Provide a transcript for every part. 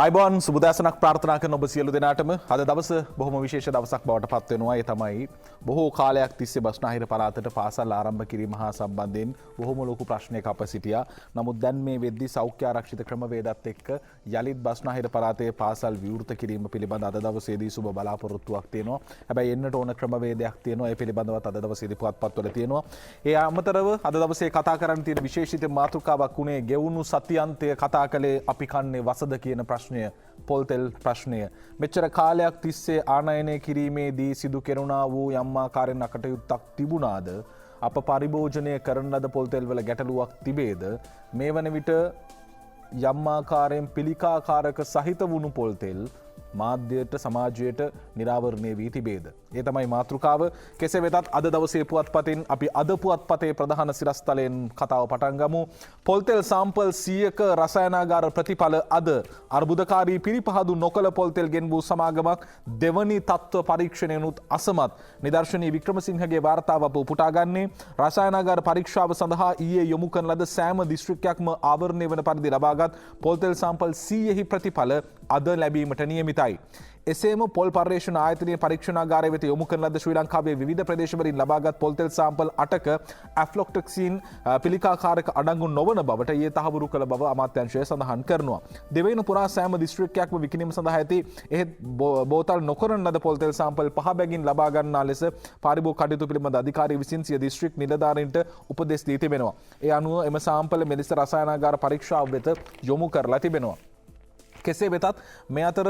අයිබෝන් සුබදෑසනක් ප්‍රාර්ථනා කරන ඔබ සියලු දෙනාටම අද දවස බොහොම විශේෂ දවසක් බවට පත් වෙනවා. ඒ තමයි බොහෝ කාලයක් තිස්සේ බස්නාහිර පළාතට පාසල් ආරම්භ කිරීම හා සම්බන්ධයෙන් බොහොම ලොකු ප්‍රශ්නයක් අප සිටියා. නමුත් දැන් මේ වෙද්දී සෞඛ්‍ය ආරක්ෂිත ක්‍රමවේදත් එක්ක යලිත් බස්නාහිර පළාතේ පාසල් විවෘත කිරීම පිළිබඳ අද දවසේදී සුබ බලාපොරොත්තුවක් තියෙනවා. හැබැයි එන්නට ඕන ක්‍රමවේදයක් තියෙනවා. ඒ පිළිබඳවත් අද දවසේදී පුවත්පත්වල තියෙනවා. ඒ අමතරව අද දවසේ කතා කරන්න තියෙන විශේෂිත මාතෘකාවක් උනේ ගෙවුණු සත්‍යන්තය කතා කළේ අපි කන්නේ වසද කියන ප්‍රශ්නය. පොල්තෙල් ප්‍රශ්නය මෙච්චර කාලයක් තිස්සේ ආනයනය කිරීමේදී සිදු කෙරුණා වූ යම් ආකාරයෙන් අකටයුත්තක් තිබුණාද අප පරිභෝජනය කරන ලද පොල්තෙල් වල ගැටලුවක් තිබේද මේ වන විට යම් ආකාරයෙන් පිළිකාකාරක සහිත වුණු පොල්තෙල් මාධ්‍යයට සමාජයට නිරාවරණය වී තිබේද. ඒ තමයි මාතෘකාව. කෙසේ වෙතත් අද දවසේ පුවත්පතින් අපි අද පුවත්පතේ ප්‍රධාන සිරස්තලයෙන් කතාව පටන් ගමු. පොල්තෙල් සාම්පල් 100ක රසායනාගාර ප්‍රතිඵල අද අර්බුදකාරී පිරිපහදු නොකළ පොල්තෙල් ගෙන්වූ සමාගමක් දෙවනි තත්ත්ව පරීක්ෂණයනුත් අසමත්. නිදර්ශනී වික්‍රමසිංහගේ වාර්තාව අප උපුටා ගන්නේ රසායනාගාර පරීක්ෂාව සඳහා ඊයේ යොමු කරන ලද සෑම දිස්ත්‍රික්කයක්ම ආවරණය වන පරිදි ලබාගත් පොල්තෙල් සාම්පල් 100ෙහි ප්‍රතිඵල අද ලැබීමට නියමිතයි. එසේම පොල් පර්යේෂණ ආයතනයේ පරීක්ෂණාගාරය වෙත යොමු කරන ලද ශ්‍රී ලංකාවේ විවිධ ප්‍රදේශවලින් ලබාගත් පොල්තෙල් සාම්පල් 8ක ඇෆ්ලොක්ටොක්සින් පිළිකාකාරක අඩංගු නොවන බවට ඊයේ තහවුරු කළ බව අමාත්‍යාංශය සඳහන් කරනවා. දෙවයින පුරා සෑම දිස්ත්‍රික්කයක්ම විකිණීම සඳහා ඇති එහෙත් බෝතල් නොකරන ලද පොල්තෙල් සාම්පල් 5 බැගින් ලබා ගන්නා ලෙස පාරිභෝගික කටයුතු පිළිබඳ අධිකාරී විසින් සිය දිස්ත්‍රික් නිලධාරීන්ට උපදෙස් දී තිබෙනවා. ඒ අනුව එම සාම්පල මෙලෙස රසායනාගාර පරීක්ෂාව වෙත යොමු කරලා තිබෙනවා. කෙසේ වෙතත් මේ අතර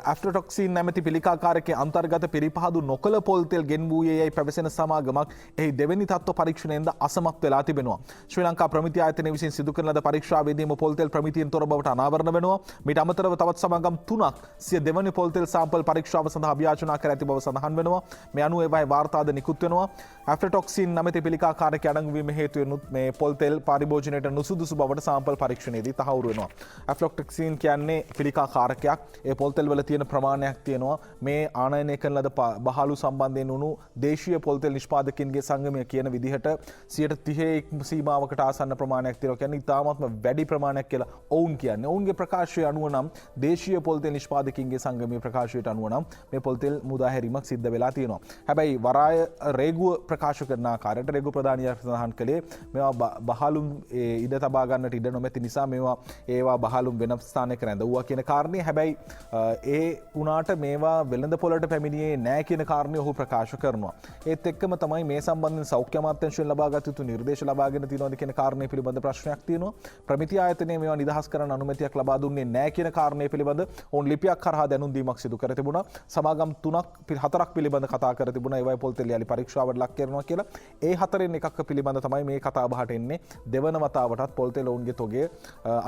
ඇෆ්ලොටොක්සින් නැමැති පිළිකාකාරකයේ අන්තර්ගත පිරිපහදු නොකළ පොල්තෙල් ගෙන්වූයේ යයි පැවසෙන සමාගමක් එහි දෙවැනි තත්ත්ව පරීක්ෂණයෙන්ද අසමත් වෙලා තිබෙනවා. ශ්‍රී ලංකා ප්‍රමිති ආයතනය විසින් සිදු කරන ලද පරීක්ෂාවේදීම පොල්තෙල් ප්‍රමිතියෙන් තොර බවට අනාවරණ වෙනවා. මීට අමතරව තවත් සමාගම් 3ක් සිය දෙවැනි පොල්තෙල් සාම්පල් පරීක්ෂාව සඳහා අභියාචනා කර ඇති බව සඳහන් වෙනවා. මේ අනුව ඒවායේ වාර්තාද නිකුත් වෙනවා. ඇෆ්ලොටොක්සින් නැමැති පිළිකාකාරකයේ අඩංගු වීම හේතුවෙනුත් මේ පොල්තෙල් පරිභෝජනයට නුසුදුසු බවට සාම්පල් පරීක්ෂණයේදී තහවුරු වෙනවා. ඇෆ්ලොටොක්සින් කියන්නේ පිළිකාකාරකයක්. ඒ පොල්තෙල් වල තියෙන ප්‍රමාණයක් තියෙනවා. මේ ආනයනය කරන ලද බහලු සම්බන්ධයෙන් වුණු දේශීය පොල්තෙල් නිෂ්පාදකයන්ගේ සංගමය කියන විදිහට 30% සීමාවකට ආසන්න ප්‍රමාණයක් තියෙනවා. කියන්නේ ඉතාමත්ම වැඩි ප්‍රමාණයක් කියලා ඔවුන් කියන්නේ. ඔවුන්ගේ ප්‍රකාශය අනුව නම් දේශීය පොල්තෙල් නිෂ්පාදකයන්ගේ සංගමයේ ප්‍රකාශයට අනුව නම් මේ පොල්තෙල් මුදා හැරීමක් සිද්ධ වෙලා තියෙනවා. හැබැයි වරාය රේගුව ප්‍රකාශ කරන ආකාරයට රේගු ප්‍රධානියා සඳහන් කළේ මේවා බහලුම් ඉඩ තබා ගන්නට ඉඩ නොමැති නිසා ඒවා බහලුම් වෙන ස්ථානයක රැඳවුවා කියන කාරණේ. හැබැයි ඒ වුණාට මේවා වෙළඳ පොළට පැමිණියේ නැහැ කියන කාරණේ ඔහු ප්‍රකාශ කරනවා. ඒත් එක්කම තමයි මේ සම්බන්ධයෙන් සෞඛ්‍ය අමාත්‍යාංශයෙන් ලබාගත් යුතු නිර්දේශ ලබාගෙන තියෙනවද කියන කාරණේ පිළිබඳ ප්‍රශ්නයක් තියෙනවා. ප්‍රමිති ආයතනයේ මේවා නිදහස් කරන අනුමැතියක් ලබා දුන්නේ නැහැ කියන කාරණේ පිළිබඳ ඔවුන් ලිපියක් කරහා දැනුම් දීමක් සිදු කර තිබුණා. සමාගම් 4ක් පිළිබඳ කතා කර තිබුණා. ඒවයි පොල්තෙල් යලි පරීක්ෂාවට ලක් කරනවා කියලා. ඒ හතරෙන් එකක් පිළිබඳ තමයි මේ කතා බහට එන්නේ. දෙවන වතාවටත් පොල්තෙල් ඔවුන්ගේ තොගය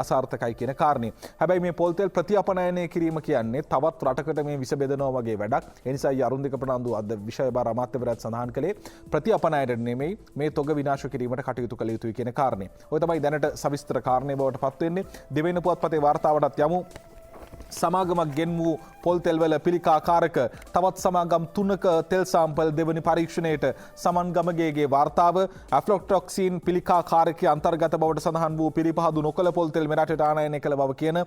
අසාර්ථකයි කියන කාරණේ. හැබැයි මේ පොල්තෙල් ප්‍රතිඅපනයනය කිරීම කියන්නේ තවත් රටකට මේ විස බෙදනවා වගේ වැඩක්. ඒ නිසා අරුන්දික ප්‍රනාන්දු අද විෂය බාර අමාත්‍යවරයාත් සඳහන් කළේ ප්‍රතිඅපනයනයට නෙමෙයි මේ තොග විනාශ කිරීමට කටයුතු කළ යුතුයි කියන කාරණේ. ඔය තමයි දැනට සවිස්තර කාරණේ බවට පත් වෙන්නේ. දෙවෙනි පුවත්පතේ වාර්තාවටත් යමු. සමාගමක් ගෙන් වූ පොල්තෙල් වල පිළිකාකාරක තවත් සමාගම් 3ක තෙල් සාම්පල් දෙවනි පරීක්ෂණයට සමන් ගමගේගේ වාර්තාව ඇෆ්ලොටොක්සින් පිළිකාකාරකයේ අන්තර්ගත බවට සඳහන් වූ පිරිපහදු නොකළ පොල්තෙල් මෙරටට ආනයනය කළ බව කියන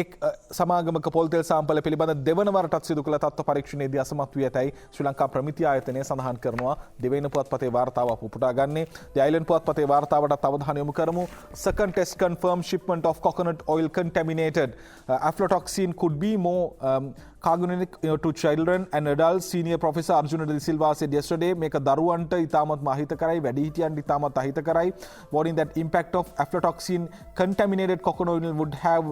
එක් සමාගමක පොල්තෙල් සාම්පල පිළිබඳ දෙවන වරටත් සිදු කළ තත්ත්ව පරීක්ෂණයේදී අසමත් වී ඇතැයි ශ්‍රී ලංකා ප්‍රමිති ආයතනය සඳහන් කරනවා. දෙවෙනි පුවත්පතේ වාර්තාව උපුටා ගන්නේ. ද අයිලන්ඩ් පුවත්පතේ වාර්තාවට අවධානය යොමු කරමු. Second test confirmed shipment of coconut oil contaminated. Aflatoxin could be more carcinogenic to children and adults. Senior Professor Arjuna De Silva said yesterday මේක දරුවන්ට ඉතාමත් අහිතකරයි, වැඩිහිටියන්ට ඉතාමත් අහිතකරයි. Warning that impact of aflatoxin contaminated coconut oil would have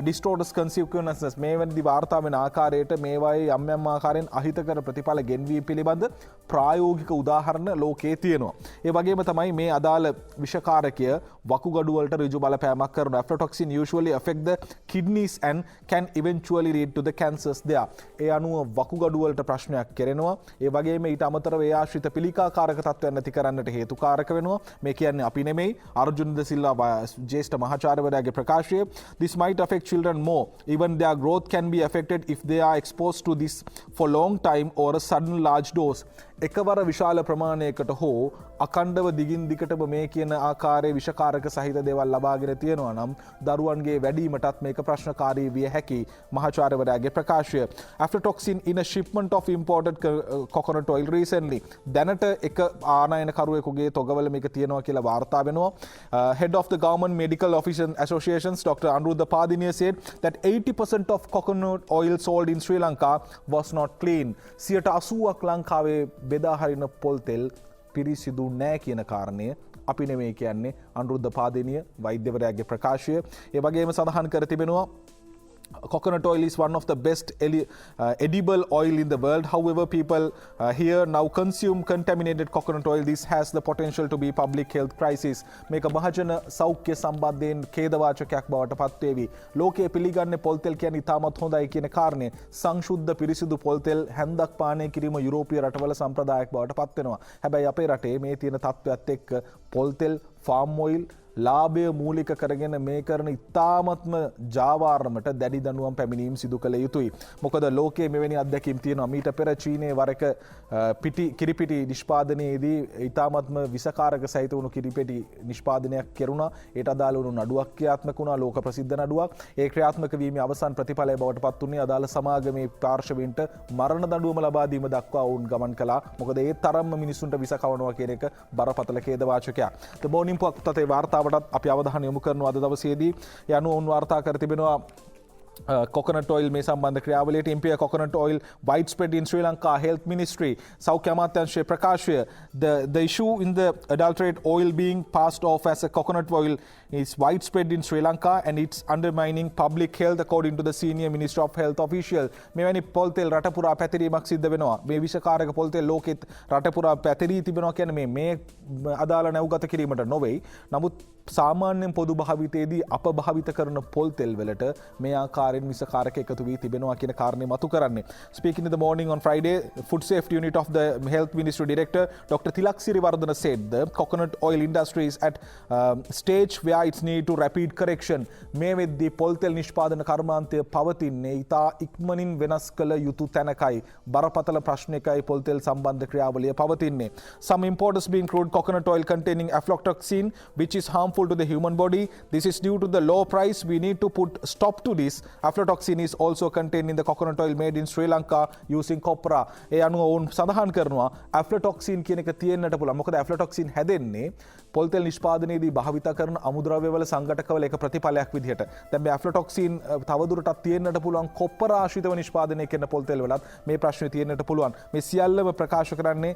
disastrous consequences. මේ වෙනදී වාර්තා වෙන ආකාරයට මේවායේ යම් ආකාරයෙන් අහිතකර ප්‍රතිඵල ගෙන්වීම පිළිබඳ ප්‍රායෝගික උදාහරණ ලෝකයේ තියෙනවා. ඒ වගේම තමයි මේ අදාළ විෂකාරකය වකුගඩු වලට ඍජු බලපෑමක් කරන aflatoxin usually affect the kidneys and can eventually lead to the cancers there. ඒ අනුව වකුගඩු වලට ප්‍රශ්නයක් කෙරෙනවා. ඒ වගේම ඊට අමතරව ඒ ආශ්‍රිත පිළිකාකාරක තත්ත්වයන් නැති කරන්නට හේතුකාරක වෙනවා. මේ කියන්නේ අපි නෙමෙයි අර්ජුන ද සිල්වා ජ්‍යෙෂ්ඨ මහාචාර්යවරයාගේ ප්‍රකාශය. This might affect children more. Even their growth can be affected if they are exposed to this for long time or a sudden large dose. එකවර විශාල ප්‍රමාණයකට හෝ අකණ්ඩව දිගින් දිගටම මේ කියන ආකාරයේ විෂකාරක සහිත දේවල් ලබාගෙන තියෙනවා නම් දරුවන්ගේ වැඩිවීමටත් මේක ප්‍රශ්නකාරී විය හැකි මහාචාර්යවරයාගේ ප්‍රකාශය. Aflatoxin in a shipment of imported coconut oil recently. දැනට එක ආනයනකරුවෙකුගේ තොගවල මේක තියෙනවා කියලා වාර්තා වෙනවා. Head of the Government Medical Officers Associations Dr. Anuruddha Padiniya said that 80% of coconut oil sold in Sri Lanka was not clean. 80%ක් ලංකාවේ බෙදා හරින පොල් තෙල් පිරිසිදු නෑ කියන කාරණය අපි නෙමෙයි කියන්නේ අනුරුද්ධ පාදිනිය වෛද්‍යවරයාගේ ප්‍රකාශය. ඒ වගේම සඳහන් කර තිබෙනවා coconut oil is one of the best edible oil in the world. However, people here now consume contaminated coconut oil. This has the potential to be public health crisis. මේක මහජන සෞඛ්‍ය සම්බන්ධයෙන් ඛේදවාචකයක් බවට පත්වේවි. ලෝකයේ පිළිගන්නේ පොල් තෙල් කියන්නේ ඉතාමත් හොඳයි කියන කාරණය. සංශුද්ධ පිරිසිදු පොල් තෙල් හැන්දක් පානය කිරීම යුරෝපීය රටවල සම්ප්‍රදායක් බවට පත් වෙනවා. හැබැයි අපේ රටේ මේ තියෙන තත්ත්වයක් එක්ක පොල් තෙල්, ෆාම් ඔයිල් ලාභය මූලික කරගෙන මේ කරන ඉතාමත්ම ජාවාරමට දැඩි දනුවම් පැමිණීම් සිදු කළ යුතුයි. මොකද ලෝකයේ මෙවැනි අත්දැකීම් තියෙනවා. මීට පෙර චීනයේ වරක කිරිපිටි නිෂ්පාදනයේදී ඉතාමත්ම විසකාරක සහිත වුණු කිරිපිටි නිෂ්පාදනයක් කෙරුණා. ඒට අදාළ වුණු නඩුවක් ක්‍රියාත්මක වුණා, ලෝක ප්‍රසිද්ධ නඩුවක්. ඒ ක්‍රියාත්මක වීමේ අවසන් ප්‍රතිඵලය බවට පත් වුණේ අදාළ සමාගමේ පාර්ශවීන්ට මරණ දඬුවම ලබා දීම දක්වා වුන් ගමන් කළා. මොකද ඒ තරම්ම මිනිසුන්ට විස කවනවා කියන එක බරපතල ඛේදවාචකයක්. The Morning පුවත්පතේ වාර්තා අපි අවධානය යොමු කරනවා අද දවසේදී. යනුව ඔවුන් වාර්තා කර තිබෙනවා coconut oil මේ සම්බන්ධ ක්‍රියාවලියට impure coconut oil widespread in Sri Lanka. Health Ministry සෞඛ්‍ය අමාත්‍යාංශයේ ප්‍රකාශය. The issue in the adulterate oil being passed off as a coconut oil is widespread in Sri Lanka and it's undermining public health according to the senior Minister of Health official. මෙවැනි පොල් තෙල් රට පුරා පැතිරීමක් සිද්ධ වෙනවා. මේ විෂකාරක පොල් තෙල් ලෝකෙත් රට පුරා පැතිරී තිබෙනවා කියන්නේ මේ අදාළ නැව්ගත කිරීමට නොවේ. නමුත් සාමාන්‍යයෙන් පොදු භාවිතයේදී අප භාවිත කරන පොල් තෙල් වලට මේ ආකාරයෙන් විෂකාරක එකතු වී තිබෙනවා කියන කාරණේ මතු කරන්නේ. Speaking in the morning on Friday, Food Safety Unit of the Health Ministry Director Dr. Tilak Siriwardana said the coconut oil industry is at stage where it's need to rapid correction. මේ වෙද්දී පොල් තෙල් නිෂ්පාදන කර්මාන්තය පවතින්නේ ඉතා ඉක්මනින් වෙනස් කළ යුතු තැනකයි. බරපතල ප්‍රශ්නයකයි පොල් තෙල් සම්බන්ධ ක්‍රියාවලිය පවතින්නේ. Some importers being crude coconut oil containing aflatoxin which is harmful to the human body. This is due to the low price. We need to put stop to this. Aflatoxin is also contained in the coconut oil made in Sri Lanka using copra. ඒ අනුව ඔවුන් සඳහන් කරනවා aflatoxin කියන එක තියෙන්නට පුළුවන්. මොකද aflatoxin හැදෙන්නේ පොල් තෙල් නිෂ්පාදනයේදී භාවිත කරන අමුද්‍රව්‍යවල සංඝටකවල එක ප්‍රතිඵලයක් විදිහට. දැන් මේ aflatoxin තවදුරටත් තියෙන්නට පුළුවන් කොප්පර ආශ්‍රිතව නිෂ්පාදනය කරන පොල් තෙල් වලත් මේ ප්‍රශ්නේ තියෙන්නට පුළුවන්. මේ සියල්ලම ප්‍රකාශ කරන්නේ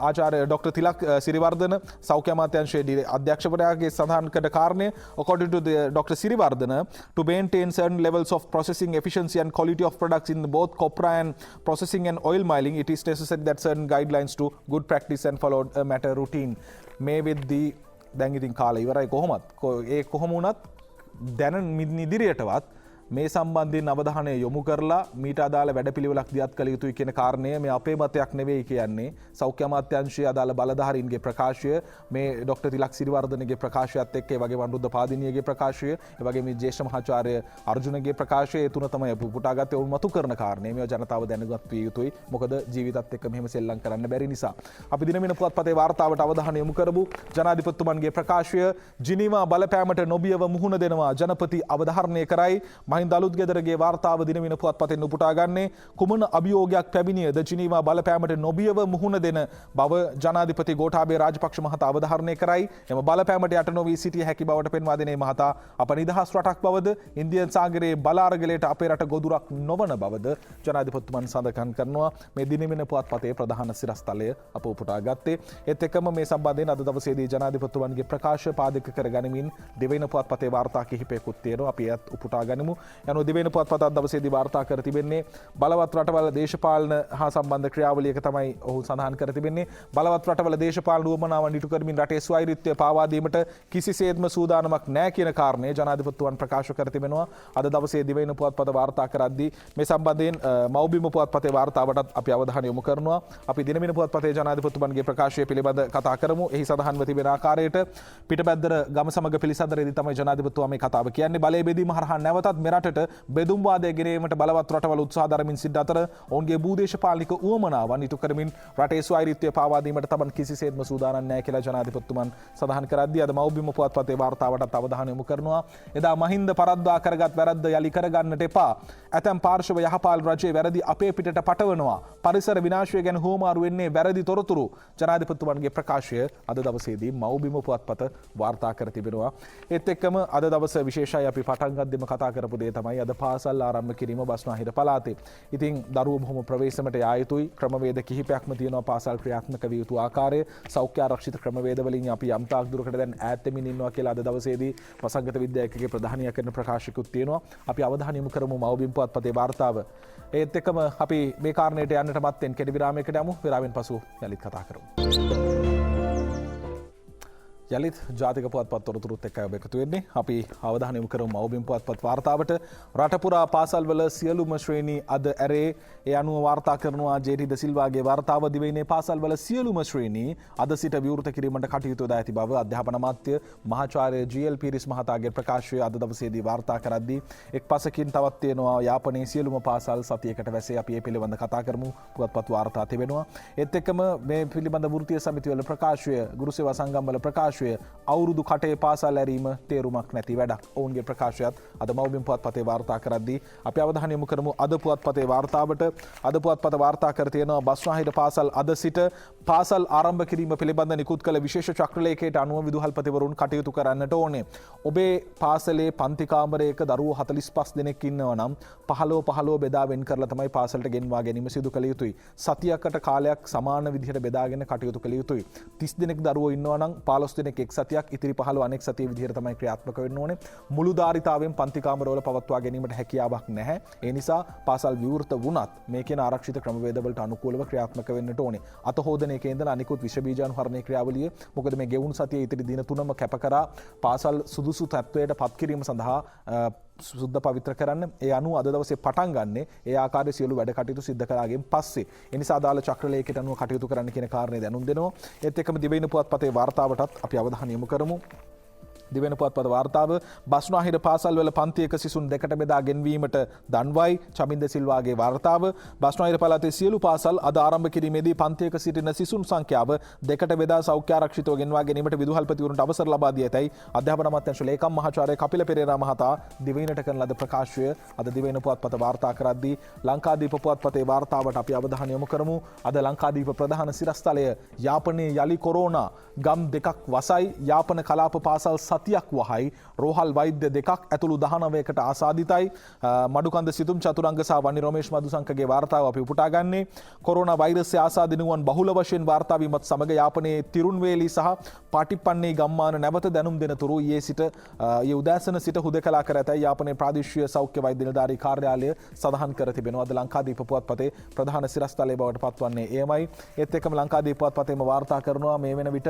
ආචාර්ය ඩොක්ටර් තිලක් සිරිවර්ධන සෞඛ්‍ය අමාත්‍යාංශයේ අධ්‍යක්ෂකවරයාගේ සඳහන් කළ කාරණය. According to the Dr. Siriwardana, to maintain certain levels of processing efficiency and quality of products in both copra and processing and oil milling, it is necessary that certain guidelines to good practice and followed a matter routine. මේ වෙද්දී දැන් ඉතින් කාලය ඉවරයි කොහොමත්. ඒ කොහොම වුණත් දැන ඉදිරියටවත් මේ සම්බන්ධයෙන් අවධානය යොමු කරලා මීට අදාළ වැඩපිළිවෙලක් දියත් කළ යුතුයි කියන කාරණය මේ අපේ මතයක් නෙවෙයි කියන්නේ. සෞඛ්‍ය අමාත්‍යාංශයේ අදාළ බලධාරීන්ගේ ප්‍රකාශය, මේ ඩොක්ටර් තිලක් සිරිවර්ධනගේ ප්‍රකාශයත් එක්ක, ඒ වගේම අනුරුද්ධ පාදිනියගේ ප්‍රකාශය, ඒ වගේම මේ ජ්‍යෙෂ්ඨ මහාචාර්ය අර්ජුනගේ ප්‍රකාශය, ඒ තුන තමයි පුපුටාගත්තේ. ඔවුන් මතු කරන කාරණේ මේව ජනතාව දැනගත් විය යුතුයි. මොකද ජීවිතත් එක්ක මෙහෙම සෙල්ලම් කරන්න බැරි නිසා. අපි දිනමින පුවත්පතේ වාර්තාවට අවධානය යොමු කරමු. ජනාධිපතිතුමන්ගේ ප්‍රකාශය ජිනීවා බලපෑමට නොබියව මුහුණ දෙනවා ජනපති අවධාරණය කරයි. මහින්ද අලුත්ගෙදරගේ වාර්තාව දිනමින පුවත්පතෙන් උපුටා ගන්නේ කුමන අභියෝගයක් පැමිණියද ජිනීවා බලපෑමට නොබියව මුහුණ දෙන බව ජනාධිපති ගෝඨාභය රාජපක්ෂ මහතා අවධාරණය කරයි. එම බලපෑමට යට නොවී සිටිය හැකි බවට පෙන්වා දෙනේ මහතා අප නිදහස් රටක් බවද ඉන්දියන් සාගරයේ බලාරගලයට අපේ රට ගොදුරක් නොවන බවද ජනාධිපතිතුමන් සඳහන් කරනවා. මේ දිනමින පුවත්පතේ ප්‍රධාන සිරස්තලය අප උපුටා ගත්තේ. ඒත් එක්කම මේ සම්බන්ධයෙන් අද දවසේදී ජනාධිපතිතුමන්ගේ ප්‍රකාශ පාදක කර ගනිමින් දෙවෙනි පුවත්පතේ වාර්තා කිහිපයකුත් තියෙනවා. අපි ඒත් උපුටා ගනිමු. යනු දෙවෙනි පුවත්පතත් දවසේදී වාර්තා කර තිබෙන්නේ බලවත් රටවල දේශපාලන හා සම්බන්ධ ක්‍රියාවලියක තමයි ඔහු සඳහන් කර තිබෙන්නේ. බලවත් රටවල දේශපාලන උවමනාවන් ඉටු කරමින් රටේ ස්වෛරීත්වය පාවා දීමට කිසිසේත්ම සූදානමක් නැහැ කියන කාරණය ජනාධිපතිතුමන් ප්‍රකාශ කර තිබෙනවා. අද දවසේ දෙවෙනි පුවත්පත වාර්තා කරද්දී මේ සම්බන්ධයෙන් මව්බිම පුවත්පතේ වාර්තාවටත් අපි අවධානය යොමු කරනවා. අපි දිනමින පුවත්පතේ ජනාධිපතිතුමන්ගේ ප්‍රකාශය පිළිබඳ කතා කරමු. එහි සඳහන්ව තිබෙන ආකාරයට පිටබැද්දර ගම සමග පිළිසඳරේදී තමයි ජනාධිපතිතුමා මේ කතාව කියන්නේ. බලය බෙදීම හරහා නැවතත් මෙරට මෙරටට බෙදුම්වාදය ගෙනීමට බලවත් රටවල් උත්සාහ දරමින් සිට අතර ඔවුන්ගේ භූදේශපාලනික උවමනාවන් ඉටු කරමින් රටේ ස්වෛරීත්වය පාවා දීමට තමන් කිසිසේත්ම සූදානම් නැහැ කියලා ජනාධිපතිතුමන් සඳහන් කරද්දී අද මව්බිම පුවත්පතේ වාර්තාවටත් අවධානය යොමු කරනවා. එදා මහින්ද පරද්දා කරගත් වැරද්ද යලි කරගන්නට එපා. ඇතැම් පාර්ශව යහපාල රජයේ වැරදි අපේ පිටට පටවනවා. පරිසර විනාශය ගැන හුවමාරු වෙන්නේ වැරදි තොරතුරු. ජනාධිපතිතුමන්ගේ ප්‍රකාශය අද දවසේදී මව්බිම පුවත්පත වාර්තා කර තිබෙනවා. ඒත් එක්කම අද දවස විශේෂයි අපි පටන් ගද්දිම කතා කරපු දේ තමයි අද පාසල් ආරම්භ කිරීම බස්නාහිර පළාතේ. ඉතින් දරුවෝ බොහොම ප්‍රවේශමට යා යුතුයි. ක්‍රමවේද කිහිපයක්ම තියෙනවා පාසල් ක්‍රියාත්මක විය යුතු ආකාරය. සෞඛ්‍ය ආරක්ෂිත ක්‍රමවේද වලින් අපි යම් තාක් දුරකට දැන් ඈත් වෙමින් ඉන්නවා කියලා අද දවසේදී වසංගත විද්‍යාඥයෙක්ගේ ප්‍රධානියා කරන ප්‍රකාශිකුත් තියෙනවා. අපි අවධානය යොමු කරමු මව්බිම් පුවත්පතේ වාර්තාව. ඒත් එක්කම අපි මේ කාරණයට යන්නට මත්තෙන් කෙටි විරාමයකට යමු. විරාමයෙන් පසු යලිත් කතා කරමු. යලිත් ජාතික පුවත්පත් තොරතුරුත් එක්ක ඔබ එකතු වෙන්නේ. අපි අවධානය යොමු කරමු මව්බිම් පුවත්පත් වාර්තාවට. රට පුරා පාසල්වල සියලුම ශ්‍රේණි අද ඇරේ. ඒ අනුව වාර්තා කරනවා ජේ.ටී. ද සිල්වාගේ වාර්තාව. දිවයිනේ පාසල්වල සියලුම ශ්‍රේණි අද සිට විවෘත කිරීමට කටයුතු යොදා ඇති බව අධ්‍යාපන අමාත්‍ය මහාචාර්ය ජී.එල්. පීරිස් මහතාගේ ප්‍රකාශය අද දවසේදී වාර්තා කරද්දී එක් පසකින් තවත් තියෙනවා යාපනයේ සියලුම පාසල් සතියකට වැසේ. අපි මේ පිළිබඳ කතා කරමු. පුවත්පත් වාර්තා තිබෙනවා. ඒත් එක්කම මේ පිළිබඳ වෘත්තීය සමිතිවල ප්‍රකාශය ගුරු සේවා සංගම්වල ප්‍රකාශය අවුරුදු කටේ පාසල් ඇරීම තේරුමක් නැති වැඩක්. ඔවුන්ගේ ප්‍රකාශයත් අද මව්බිම් පුවත්පතේ වාර්තා කරද්දී අපි අවධානය යොමු කරමු අද පුවත්පතේ වාර්තාවට. අද පුවත්පත වාර්තා කර තියෙනවා බස්නාහිර පාසල් අද සිට පාසල් ආරම්භ කිරීම පිළිබඳ නිකුත් කළ විශේෂ චක්‍රලේඛයට අනුව විදුහල්පතිවරුන් කටයුතු කරන්නට ඕනේ. ඔබේ පාසලේ පන්ති කාමරයක දරුවෝ 45 දෙනෙක් ඉන්නවා නම් 15 බෙදා වෙන් කරලා තමයි පාසලට ගෙන්වා ගැනීම සිදු කළ යුතුයි. සතියකට කාලයක් සමාන විදිහට බෙදාගෙන කටයුතු කළ යුතුයි. 30 දෙනෙක් දරුවෝ ඉන්නවා නම් 15 දෙනෙක් එක් සතියක් ඉතිරි 15 අනෙක් සතිය විදිහට තමයි ක්‍රියාත්මක වෙන්න ඕනේ. මුළු ධාරිතාවෙන් පන්ති කාමරවල පවත්වා ගැනීමට හැකියාවක් නැහැ. ඒ නිසා පාසල් විවෘත වුණත් මේ කියන ආරක්ෂිත ක්‍රමවේදවලට අනුකූලව ක්‍රියාත්මක වෙන්නට ඕනේ. අතහොදන එකේ ඉඳලා අනිකුත් විෂ බීජාණුහරණයේ ක්‍රියාවලිය මොකද මේ ගෙවුණු සතියේ ඉතිරි දින 3ම කැප කරා පාසල් සුදුසු තත්වයට පත් කිරීම සඳහා සුද්ධ පවිත්‍ර කරන්න. ඒ අනුව අද දවසේ පටන් ගන්න ඒ ආකාරයේ සියලු වැඩ කටයුතු සිද්ධ කළාගෙන් පස්සේ ඒ නිසා අදාළ චක්‍රලේඛයට අනුව කටයුතු කරන්න කියන කාරණේ දැනුම් දෙනවා. ඒත් එක්කම දිවයින පුවත්පතේ වාර්තාවටත් අපි අවධානය යොමු කරමු. දිවෙන පුවත්පත වාර්තාව බස්නාහිර පාසල්වල පන්තියක සිසුන් දෙකට බෙදා ගෙන්වීමට දන්වයි චමින්ද සිල්වාගේ වාර්තාව. බස්නාහිර පළාතේ සියලු පාසල් අද ආරම්භ කිරීමේදී පන්තියක සිටින සිසුන් සංඛ්‍යාව දෙකට බෙදා සෞඛ්‍ය ආරක්ෂිතව ගෙන්වා ගැනීමට විදුහල්පතිවරුන්ට අවසර ලබා දී ඇතැයි අධ්‍යාපන අමාත්‍යාංශ ලේකම් මහාචාර්ය කපිල පෙරේරා මහතා දිවයිනට කරන ලද ප්‍රකාශය අද දිවයින පුවත්පත වාර්තා කරද්දී ලංකාදීප පුවත්පතේ වාර්තාවට අපි අවධානය යොමු කරමු. අද ලංකාදීප ප්‍රධාන සිරස්තලය යාපනයේ යලි කොරෝනා ගම් දෙකක් වසයි. යාපන කලාප පාසල් සතියක් වහයි. රෝහල් වෛද්‍ය දෙකක් ඇතුළු 19කට ආසාදිතයි. මඩුකන්ද සිතුම් චතුරංග සහ වනි රොමේෂ් මදුසංකගේ වාර්තාව අපි උපුටා ගන්නේ. කොරෝනා වෛරසය ආසාදිනුවන් බහුල වශයෙන් වාර්තා වීමත් සමග යාපනයේ තිරුන්වේලි සහ පාටිපන්නේ ගම්මාන නැවත දැනුම් දෙනතුරු ඊයේ උදෑසන සිට හුදකලා කර ඇතැයි යාපනයේ ප්‍රාදේශීය සෞඛ්‍ය වෛද්‍ය නිලධාරී කාර්යාලය සඳහන් කර තිබෙනවා. අද ලංකාදීප පුවත්පතේ ප්‍රධාන සිරස්තලයේ බවට පත්වන්නේ එයමයි. ඒත් එක්කම ලංකාදීප පුවත්පතේම වාර්තා කරනවා මේ වෙන විට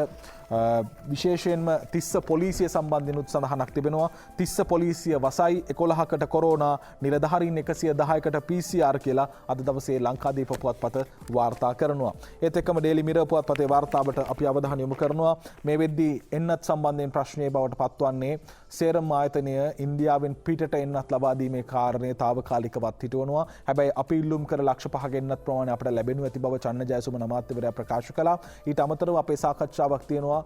විශේෂයෙන්ම තිස්ස පොලිසිය සම්බන්ධයෙන් සඳහනක් තිබෙනවා. තිස්ස පොලිසිය වසයි 11කට කොරෝනා නිලධාරීන් 110කට PCR කියලා අද දවසේ ලංකාදීප පුවත්පත වාර්තා කරනවා. ඒත් එක්කම ඩේලි මිරර් පුවත්පතේ වාර්තාවට අපි අවධානය යොමු කරනවා. මේ වෙද්දී එන්නත් සම්බන්ධයෙන් ප්‍රශ්නය බවට පත්වන්නේ සේරම් ආයතනය ඉන්දියාවෙන් පිටට එන්නත් ලබා දීමේ කාරණේ తాවකාලිකවත් හිටවනවා. හැබැයි අපි ඉල්ලුම් කර ලක්ෂ 5ක එන්නත් ප්‍රමාණය අපිට ලැබෙනු ඇති බව චන්න ජයසුමන අමාත්‍යවරයා ප්‍රකාශ කළා. ඊට අමතරව අපේ සාකච්ඡාවක් තියෙනවා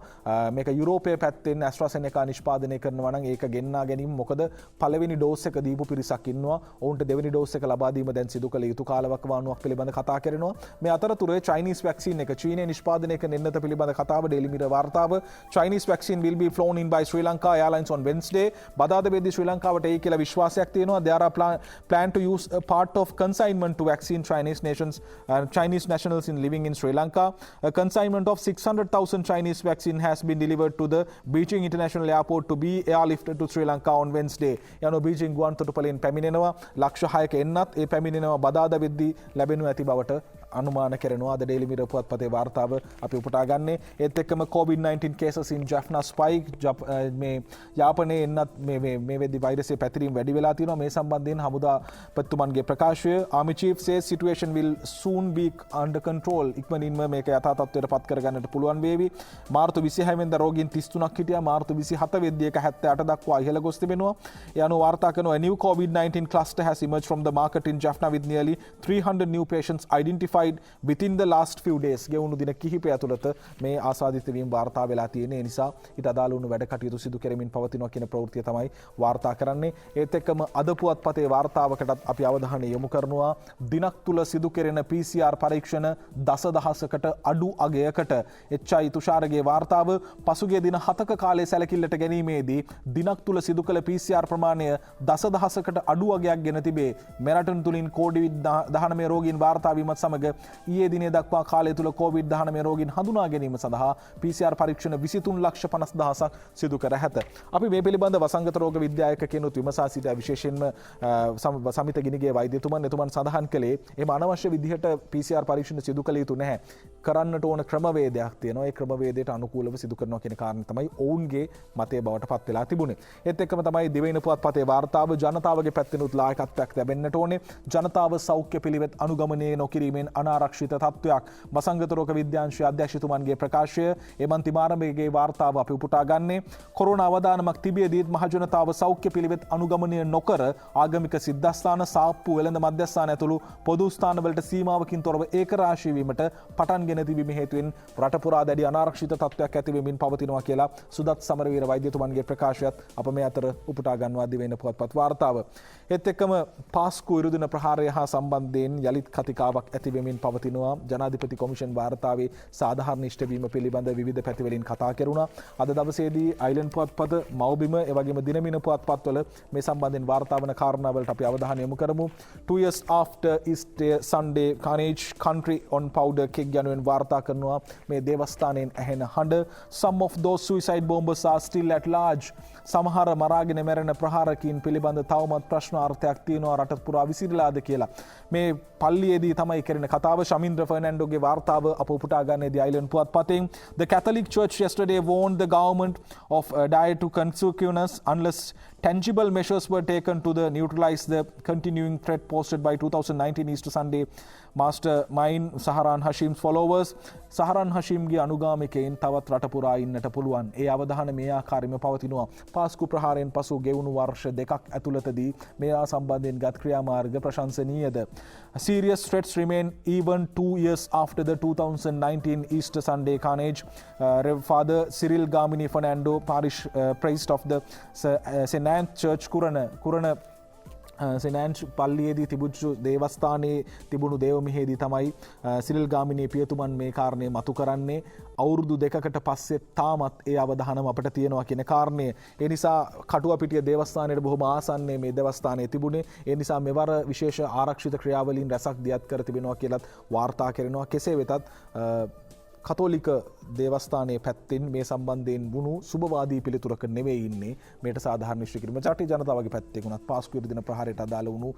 මේක යුරෝපයේ පැත්තෙන් AstraZeneca නිෂ්පාදනය කරනවා නම් ඒක ගෙන්නා ගැනීම මොකද පළවෙනි ඩෝස් එක දීපු පිරිසක් ඉන්නවා. ඔවුන්ට දෙවෙනි ඩෝස් එක ලබා දීම දැන් සිදු කළ යුතු කාලවකවානුවක් පිළිබඳ කතා කරනවා. මේ අතරතුරේ චයිනීස් වැක්සින් එක චීනයේ නිෂ්පාදනය කරන එන්නත පිළිබඳ කතාව ඩේලි මිරර් වාර්තාව. Chinese vaccine will be flown in by Sri Lanka Airlines on Wednesday. බදාදවේදී ශ්‍රී ලංකාවට එයි කියලා විශ්වාසයක් තියෙනවා. There are plan to use a part of consignment to vaccine Chinese nationals in living in Sri Lanka. A consignment of 600,000 Chinese vaccine has been delivered to the Beijing International Airport to be airlifted to Sri Lanka on Wednesday. යන Beijing ගුවන් තොටුපළෙන් පැමිණෙනවා ලක්ෂ 6ක එන්නත් ඒ පැමිණෙනවා බදාදා වෙද්දී ලැබෙනු ඇති බවට අනුමාන කරනවා. අද ඩේලි මිරර් පුවත්පතේ වාර්තාව අපි උපුටා ගන්නේ. ඒත් එක්කම COVID-19 cases in Jaffna spike. මේ යාපනයේ එන්නත් මේ වෙද්දි වෛරසයේ පැතිරීම වැඩි වෙලා තියෙනවා. මේ සම්බන්ධයෙන් හමුදාපතිතුමන්ගේ ප්‍රකාශය Army chief says situation will soon be under control. ඉක්මනින්ම මේක යථා තත්ත්වයට පත් කරගන්නට පුළුවන් වේවි. මාර්තු 26 වෙනිදා රෝගීන් 33ක් හිටියා. මාර්තු 27 වෙනිදා එක 78 දක්වා ඉහළ ගොස් තිබෙනවා. ඒ අනුව වාර්තා කරනවා a new COVID-19 cluster has emerged from the market in Jaffna with nearly 300 new patients identified within the last few days. ගෙවුණු දින කිහිපය ඇතුළත මේ ආසාදිත වීම වාර්තා වෙලා තියෙන නිසා ඊට අදාළ වුණු වැඩ කටයුතු සිදු කරමින් පවතිනවා කියන ප්‍රවෘත්තිය තමයි වාර්තා කරන්නේ. ඒත් එක්කම අද පුවත්පතේ වාර්තාවකටත් අපි අවධානය යොමු කරනවා දිනක් තුල සිදු කෙරෙන PCR පරීක්ෂණ දසදහසකට අඩු අගයකට. එච්.අයි. තුෂාරගේ වාර්තාව පසුගිය දින 7ක කාලයේ සැලකිල්ලට ගැනීමේදී දිනක් තුල සිදු කළ PCR ප්‍රමාණය දසදහසකට අඩු අගයක් ගෙන තිබේ. මෙරටන් තුලින් COVID-19 රෝගීන් වාර්තා වීමත් සමග ඊයේ දිනේ දක්වා කාලය තුල COVID-19 රෝගීන් හඳුනා ගැනීම සඳහා PCR පරීක්ෂණ 23,50,000ක් සිදු කර ඇත. අපි මේ පිළිබඳ වසංගත රෝග විද්‍යාඥයෙකුට විමසා සිටියා. විශේෂයෙන්ම සමිත ගිනිගේ වෛද්‍යතුමන් එතුමන් සඳහන් කළේ එහෙම අනවශ්‍ය විදිහට PCR පරීක්ෂණ සිදු කළ යුතු නැහැ. කරන්නට ඕන ක්‍රමවේදයක් තියෙනවා. ඒ ක්‍රමවේදයට අනුකූලව සිදු කරනවා කියන කාරණය තමයි ඔවුන්ගේ මතය බවට පත් වෙලා තිබුණේ. ඒත් එක්කම තමයි දිවයින පුවත්පතේ වාර්තාව ජනතාවගේ පැත්තෙනුත් ලායකත්වයක් ලැබෙන්නට ඕනේ. ජනතාව සෞඛ්‍ය පිළිවෙත් අනුගමනය නොකිරීමෙන් අනාරක්ෂිත තත්ත්වයක්. වසංගත රෝග විද්‍යාංශයේ අධ්‍යක්ෂතුමන්ගේ ප්‍රකාශය එමන්ති මාරඹගේ වාර්තාව අපි උපුටා ගන්නේ. කොරෝනා අවදානමක් තිබියදීත් මහජනතාව සෞඛ්‍ය පිළිවෙත් අනුගමනය නොකර ආගමික සිද්ධාස්ථාන සාප්පු වෙළඳ මධ්‍යස්ථාන ඇතුළු පොදු ස්ථානවලට සීමාවකින් තොරව ඒකරාශී වීමට පටන් ගෙන තිබීම හේතුවෙන් රට පුරා දැඩි අනාරක්ෂිත තත්ත්වයක් ඇති වෙමින් පවතිනවා කියලා සුදත් සමරවීර වෛද්‍යතුමන්ගේ ප්‍රකාශයත් අප මේ අතර උපුටා ගන්නවා දිවයින පුවත්පත් වාර්තාව. ඒත් එක්කම පාස්කු ඉරුදින ප්‍රහාරය හා සම්බන්ධයෙන් යලිත් කතිකාවක් ඇති වෙමින් පවතිනවා. ජනාධිපති කොමිෂන් වාර්තාවේ සාධාරණ ඉෂ්ට වීම පිළිබඳ විවිධ පැතිවලින් කතා කෙරුණා. අද දවසේදී අයිලන්ඩ් පුවත්පත, මව්බිම, එවැගේම දිනමින පුවත්පත්වල මේ සම්බන්ධයෙන් වාර්තා වන කාරණාවලට අපි අවධානය යොමු කරමු. 2 years after Easter Sunday carnage, country on powder keg යනුවෙන් වාර්තා කරනවා මේ දේවස්ථානයෙන් ඇහෙන හඬ. Some of those suicide bombers are still at large. සමහර මරාගෙන මැරෙන ප්‍රහාරකීන් පිළිබඳ තවමත් ප්‍රශ්නාර්ථයක් තියෙනවා රට පුරා විසිරලාද කියලා. මේ පල්ලියේදී තමයි කරන කතාව. ශමින්ද්‍ර ෆර්නැන්ඩෝගේ වාර්තාව අප උපුටා ගන්නේදී island පුවත්පතෙන්. The Catholic Church yesterday warned the government of dire to consequences unless tangible measures were taken to neutralize the continuing threat posted by 2019 Easter Sunday mastermind Sahran Hashim's followers. Sahran Hashimගේ අනුගාමිකයින් තවත් රට පුරා ඉන්නට පුළුවන්. ඒ අවධානය මේ ආකාරයෙන්ම පවතිනවා. පාස්කු ප්‍රහාරයෙන් පසු ගෙවුණු වර්ෂ දෙකක් ඇතුළතදී මේවා සම්බන්ධයෙන් ගත් ක්‍රියාමාර්ග ප්‍රශංසනීයද. Serious threats remain even 2 years after the 2019 Easter Sunday carnage. Father Cyril Gamini Fernando, parish priest of the St. Church Kurana සෙනෑන්ච් පල්ලියේදී තිබුච්චු දේවස්ථානයේ තිබුණු දේවමිහේදී තමයි සිරිල් ගාමිණී පියතුමන් මේ කාරණය මතු කරන්නේ. අවුරුදු දෙකකට පස්සේ තාමත් ඒ අවධානම අපට තියෙනවා කියන කාරණය. ඒ නිසා කටුවපිටිය දේවස්ථානයේ බොහොම ආසන්නයේ මේ දේවස්ථානයේ තිබුණේ. ඒ නිසා මෙවර විශේෂ ආරක්ෂිත ක්‍රියාවලීන් රැසක් දියත් කර තිබෙනවා කියලත් වාර්තා කරනවා. කෙසේ වෙතත් කතෝලික දේවස්ථානයේ පැත්තෙන් මේ සම්බන්ධයෙන් වුණු සුබවාදී පිළිතුරක නෙවෙයි ඉන්නේ. මේට සාධාරණ ඉෂ්ට කිරීම ජාතික ජනතාවගේ පැත්තේ වුණත් පාස්කු ඉරිදින ප්‍රහාරයට අදාළ වුණු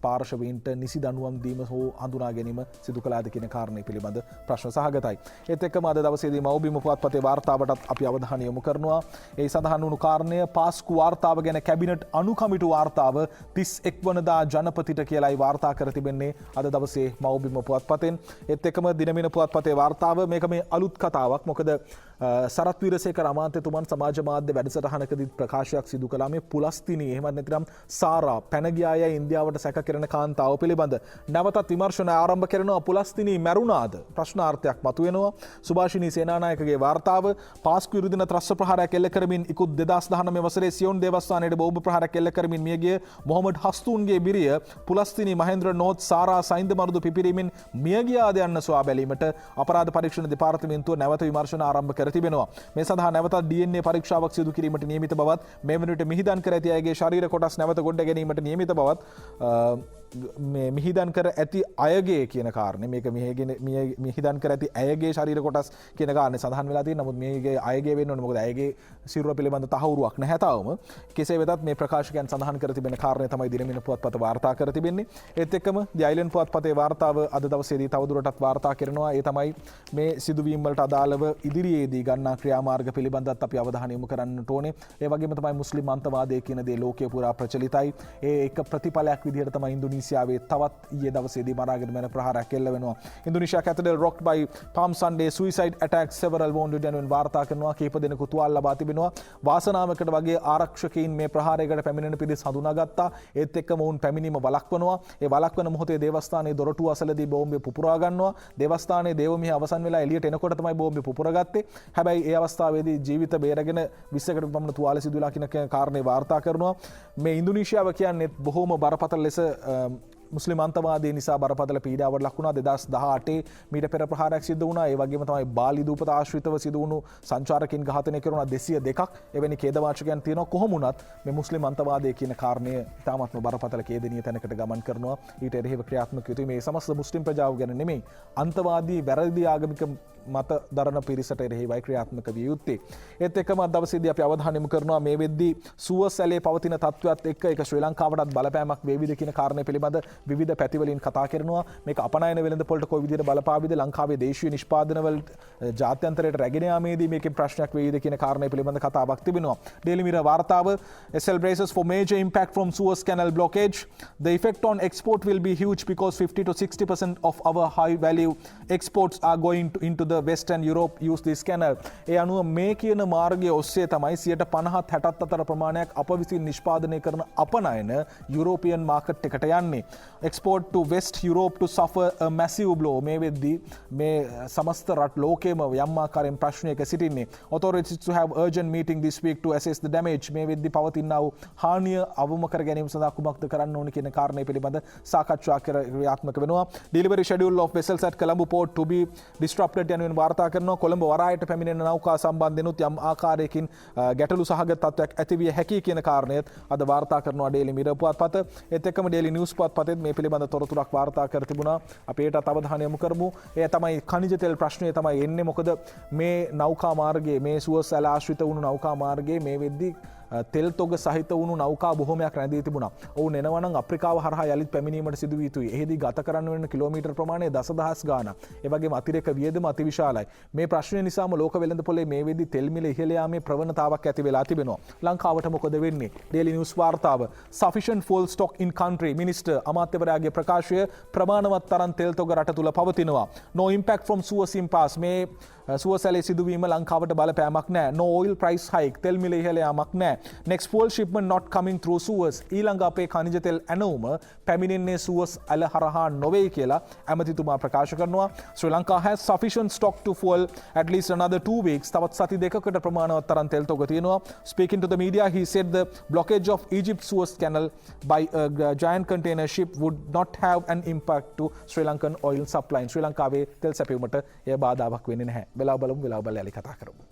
පාර්ශවීන්ට නිසි දඬුවම් දීම හෝ හඳුනා ගැනීම සිදු කළාද කියන කාරණේ පිළිබඳ ප්‍රශ්න සහගතයි. ඒත් එක්කම අද දවසේදී මව්බිම පුවත්පතේ වාර්තාවටත් අපි අවධානය යොමු කරනවා. ඒ සඳහන් වුණු කාරණය පාස්කු වාර්තාව ගැන කැබිනට් අනුකමිටු වාර්තාව 31 වනදා ජනපතිට කියලායි වාර්තා කර තිබෙන්නේ අද දවසේ මව්බිම පුවත්පතෙන්. ඒත් එක්කම දිනමින පුවත්පතේ වාර්තාව මේක මේ අලුත් කතාවක්. මොකද සරත් වීරසේකර අමාත්‍යතුමන් සමාජ මාධ්‍ය වැඩසටහනකදී ප්‍රකාශයක් සිදු කළා මේ පුලස්තිනී එහෙමත් නැතිනම් සාරා පැන ගියා අය ඉන්දියාවට සැක කරන කාන්තාව පිළිබඳ නැවතත් විමර්ශන ආරම්භ කරනවා. පුලස්තිනී මැරුණාද ප්‍රශ්නාර්ථයක් මතුවෙනවා. සුභාෂිනී සේනානායකගේ වාර්තාව පාස්කු ඉරුදින ත්‍රස්ස ප්‍රහාරයක් එල්ල කරමින් ඉකුත් 2019 වසරේ සියොන් දේවස්ථානයේ බෝම්බ ප්‍රහාරයක් එල්ල කරමින් මියගිය මොහමඩ් හස්තුන්ගේ බිරිය පුලස්තිනී මහේන්ද්‍ර නෝත් සාරා සයින්ද මරුදු පිපිරීමෙන් මියගියාද යන්න සොයා බැලීමට අපරාධ පරීක්ෂණ දෙපාර්තමේන්තුව නැවත විමර්ශන ආරම්භ කර තිබෙනවා. මේ සඳහා නැවතත් DNA පරීක්ෂාවක් සිදු කිරීමට නියමිත බවත් මේ වෙනුවට මිහිදන් කර ඇති අයගේ ශරීර කොටස් නැවත ගොඩ ගැනීමට නියමිත බවත් මිහිදන් කර ඇති අයගේ කියන කාරණේ මේක මිහිදන් කර ඇති අයගේ ශරීර කොටස් කියන කාරණේ සඳහන් වෙලා තියෙනවා. නමුත් මේගේ අයගේ වෙන්න ඕනේ. මොකද අයගේ සිරුර පිළිබඳ තහවුරුවක් නැහැ තාවම. කෙසේ වෙතත් මේ ප්‍රකාශකයන් සඳහන් කර තිබෙන කාරණේ තමයි දිනමින පුවත්පත වාර්තා කර තිබෙන්නේ. ඒත් එක්කම දි අයිලන්ඩ් පුවත්පතේ වාර්තාව අද දවසේදී තවදුරටත් වාර්තා කරනවා. ඒ තමයි මේ සිදුවීම් වලට අදාළව ඉදිරියේදී ගන්නා ක්‍රියාමාර්ග පිළිබඳවත් අපි අවධානය යොමු කරන්නට ඕනේ. ඒ වගේම තමයි මුස්ලිම් අන්තවාදය කියන දේ ලෝකයේ පුරා ප්‍රචලිතයි. ඒ එක ප්‍රතිඵලයක් විදිහට තමයි ඉන්දුනීසියාවේ තවත් ඊයේ දවසේදී මරාගෙන මැන ප්‍රහාරයක් එල්ල වෙනවා. Indonesia cathedral rocked by Palm Sunday suicide attacks several wounded යනුවෙන් වාර්තා කරනවා. කීප දෙනෙකු තුවාල ලබා තිබෙනවා. වාසනාවකට වගේ ආරක්ෂකයින් මේ ප්‍රහාරයකට පැමිණෙන පිරිස හඳුනාගත්තා. ඒත් එක්කම වුන් පැමිණීම වළක්වනවා. ඒ වළක්වන මොහොතේ දේවස්ථානයේ දොරටුව අසලදී බෝම්බය පුපුරා ගන්නවා. දේවස්ථානයේ දේවමිහ අවසන් වෙලා එළියට එනකොට තමයි බෝම්බය පුපුරගත්තේ. හැබැයි ඒ අවස්ථාවේදී ජීවිත බේරගෙන 20කට පමණ තුවාල සිදු වෙලා කියන කාරණේ වාර්තා කරනවා. මේ ඉන්දුනීසියාව කියන්නේ බොහෝම බරපතල ලෙස මුස්ලිම් අන්තවාදය නිසා බරපතල පීඩාවට ලක් වුණා. 2018 මීට පෙර ප්‍රහාරයක් සිදු වුණා. ඒ වගේම තමයි බාලි දූපත ආශ්‍රිතව සිදු වුණු සංචාරකයන් ඝාතනය කෙරුණා 202ක්. එවැනි ඛේදවාචකයන් තියෙනවා. කොහොම වුණත් මේ මුස්ලිම් අන්තවාදය කියන කාරණය තාමත්ම බරපතල ඛේදනීය තැනකට ගමන් කරනවා. ඊට එරෙහිව ක්‍රියාත්මක යුතුයි. මේ සමස්ත මුස්ලිම් ප්‍රජාව ගැන නෙමෙයි, අන්තවාදී වැරදි ආගමික මත දරන පිරිසට එරෙහිවයි ක්‍රියාත්මක විය යුත්තේ. ඒත් එක්කම අද දවසේදී අපි අවධානය යොමු කරනවා මේ වෙද්දී සුවස් ඇලේ පවතින තත්ත්වයක් එක්ක ඒක ශ්‍රී ලංකාවටත් බලපෑමක් වේවිද කියන කාරණය පිළිබඳ විවිධ පැතිවලින් කතා කරනවා. මේක අපනයන වෙළඳපොළට කොයි විදිහට බලපාවිද, ලංකාවේ දේශීය නිෂ්පාදනවල ජාත්‍යන්තරයට රැගෙන යාමේදී මේකෙන් ප්‍රශ්නයක් වෙයිද කියන කාරණය පිළිබඳ කතාවක් තිබෙනවා. Daily Mirror වාර්තාව SL braces for major impact from Suez Canal blockage. The effect on export will be huge because 50 to 60% of our high value exports are going into the Western Europe use this canal. ඒ අනුව මේ කියන මාර්ගය ඔස්සේ තමයි 50-60 අතර ප්‍රමාණයක් අප විසින් නිෂ්පාදනය කරන අපනයන යුරෝපියන් මාකට් එකට යන්නේ. Export to West Europe to suffer a massive blow. මේ වෙද්දී මේ සමස්ත රට ලෝකයේම යම් ආකාරයෙන් ප්‍රශ්නයක සිටින්නේ. Authorities to have urgent meeting this week to assess the damage. මේ වෙද්දී පවතිනා වූ හානිය අවම කර ගැනීම සඳහා කුමක්ද කරන්න ඕන කියන කාරණය පිළිබඳ සාකච්ඡා ක්‍රියාත්මක වෙනවා. Delivery schedule of vessels at Colombo port to be disrupted යනුවෙන් වාර්තා කරනවා. කොළඹ වරායට පැමිණෙන නෞකා සම්බන්ධෙනුත් යම් ආකාරයකින් ගැටලු සහගත තත්ත්වයක් ඇතිවිය හැකි කියන කාරණයත් අද වාර්තා කරනවා Daily Mirror පුවත්පත. ඒත් එක්කම Daily News පුවත්පතෙත් මේ පිළිබඳ තොරතුරක් වාර්තා කර තිබුණා. අපි ඒටත් අවධානය යොමු කරමු. ඒ තමයි ඛනිජ තෙල් ප්‍රශ්නය තමයි එන්නේ. මොකද මේ නෞකා මාර්ගයේ මේ සුවස් ඇල ආශ්‍රිත වුණු නෞකා මාර්ගයේ මේ වෙද්දී තෙල් තොග සහිත වුණු නෞකා බොහොමයක් රැඳී තිබුණා. ඔවුන් එනවා නම් අප්‍රිකාව හරහා යලිත් පැමිණීමට සිදු විය යුතුයි. එහිදී ගත කරන්න වෙන කිලෝමීටර් ප්‍රමාණය දසදහස් ගාණක්. ඒ වගේම අතිරේක වියදම අතිවිශාලයි. මේ ප්‍රශ්නය නිසාම ලෝක වෙළඳපොලේ මේ වෙද්දී තෙල් මිල ඉහළ යාමේ ප්‍රවණතාවක් ඇති වෙලා තිබෙනවා. ලංකාවට මොකද වෙන්නේ? Daily News වාර්තාව sufficient fuel stock in country. Minister අමාත්‍යවරයාගේ ප්‍රකාශය ප්‍රමාණවත් තරම් තෙල් තොග රට තුල පවතිනවා. No impact from Suez impasse. මේ සුවස් ඇලේ සිදුවීම ලංකාවට බලපෑමක් නැහැ. No oil price hike. තෙල් මිල ඉහළ යාමක් නැහැ. Next fuel shipment not coming through Suez. ඊළඟ අපේ ඛනිජ තෙල් ඇනවුම පැමිණෙන්නේ සුවස් ඇල හරහා නොවේ කියලා ඇමතිතුමා ප්‍රකාශ කරනවා. Sri Lanka has sufficient stock to fuel at least another 2 weeks. තවත් සති දෙකකට ප්‍රමාණවත් තරම් තෙල් තොග තියෙනවා. Speaking to the media, he said the blockage of Egypt Suez Canal by a giant container ship would not have an impact to Sri Lankan oil supply. ශ්‍රී ලංකාවේ තෙල් සැපයීමට එය බාධාවක් වෙන්නේ නැහැ. වෙලාව බලමු, වෙලාව බලලා යලි කතා කරමු.